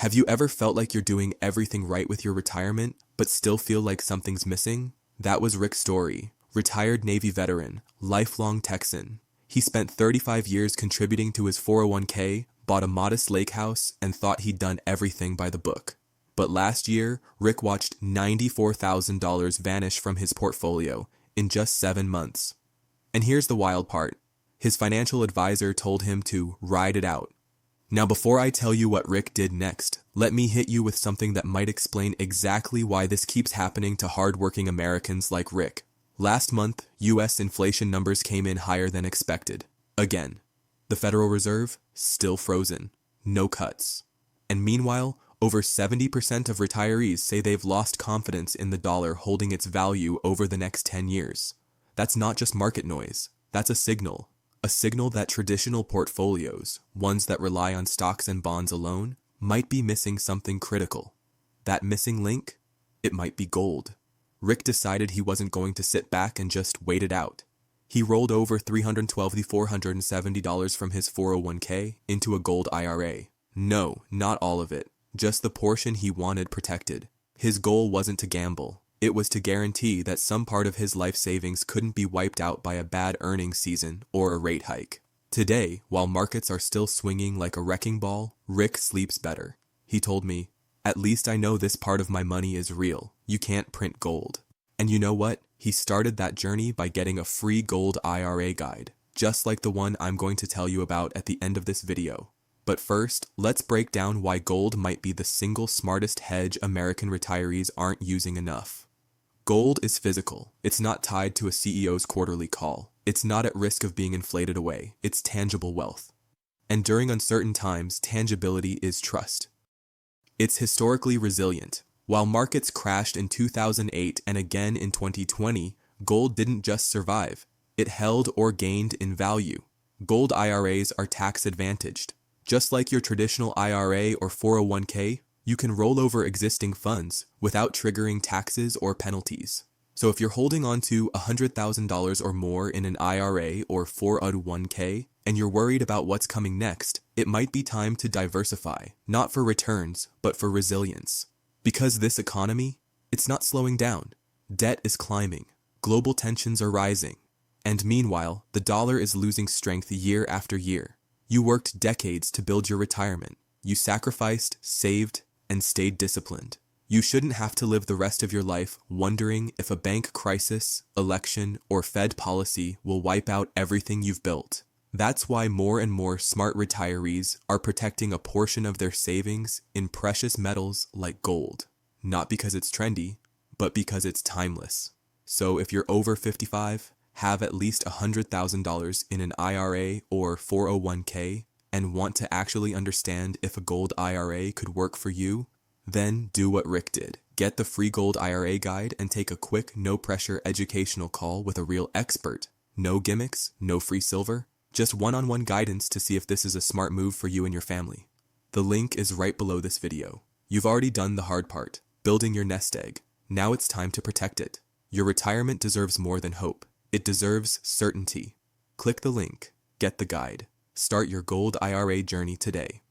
Have you ever felt like you're doing everything right with your retirement, but still feel like something's missing? That was Rick's story. Retired Navy veteran, lifelong Texan. He spent 35 years contributing to his 401k, bought a modest lake house, and thought he'd done everything by the book. But last year, Rick watched $94,000 vanish from his portfolio in just 7 months. And here's the wild part. His financial advisor told him to ride it out. Now before I tell you what Rick did next, let me hit you with something that might explain exactly why this keeps happening to hardworking Americans like Rick. Last month, US inflation numbers came in higher than expected. Again. The Federal Reserve, still frozen. No cuts. And meanwhile, over 70% of retirees say they've lost confidence in the dollar holding its value over the next 10 years. That's not just market noise. That's a signal. A signal that traditional portfolios, ones that rely on stocks and bonds alone, might be missing something critical. That missing link? It might be gold. Rick decided he wasn't going to sit back and just wait it out. He rolled over $312,470 from his 401k into a gold IRA. No, not all of it. Just the portion he wanted protected. His goal wasn't to gamble. It was to guarantee that some part of his life savings couldn't be wiped out by a bad earnings season or a rate hike. Today, while markets are still swinging like a wrecking ball, Rick sleeps better. He told me, "At least I know this part of my money is real. You can't print gold." And you know what? He started that journey by getting a free gold IRA guide, just like the one I'm going to tell you about at the end of this video. But first, let's break down why gold might be the single smartest hedge American retirees aren't using enough. Gold is physical. It's not tied to a CEO's quarterly call. It's not at risk of being inflated away. It's tangible wealth. And during uncertain times, tangibility is trust. It's historically resilient. While markets crashed in 2008 and again in 2020, gold didn't just survive. It held or gained in value. Gold IRAs are tax advantaged. Just like your traditional IRA or 401k, you can roll over existing funds without triggering taxes or penalties. So if you're holding on to $100,000 or more in an IRA or 401k and you're worried about what's coming next, it might be time to diversify, not for returns, but for resilience. Because this economy, it's not slowing down. Debt is climbing. Global tensions are rising. And meanwhile, the dollar is losing strength year after year. You worked decades to build your retirement. You sacrificed, saved, and stayed disciplined. You shouldn't have to live the rest of your life wondering if a bank crisis, election, or Fed policy will wipe out everything you've built. That's why more and more smart retirees are protecting a portion of their savings in precious metals like gold. Not because it's trendy, but because it's timeless. So if you're over 55, have at least $100,000 in an IRA or 401k, and want to actually understand if a gold IRA could work for you, then do what Rick did. Get the free gold IRA guide and take a quick, no-pressure educational call with a real expert. No gimmicks, no free silver. Just one-on-one guidance to see if this is a smart move for you and your family. The link is right below this video. You've already done the hard part, building your nest egg. Now it's time to protect it. Your retirement deserves more than hope. It deserves certainty. Click the link. Get the guide. Start your gold IRA journey today.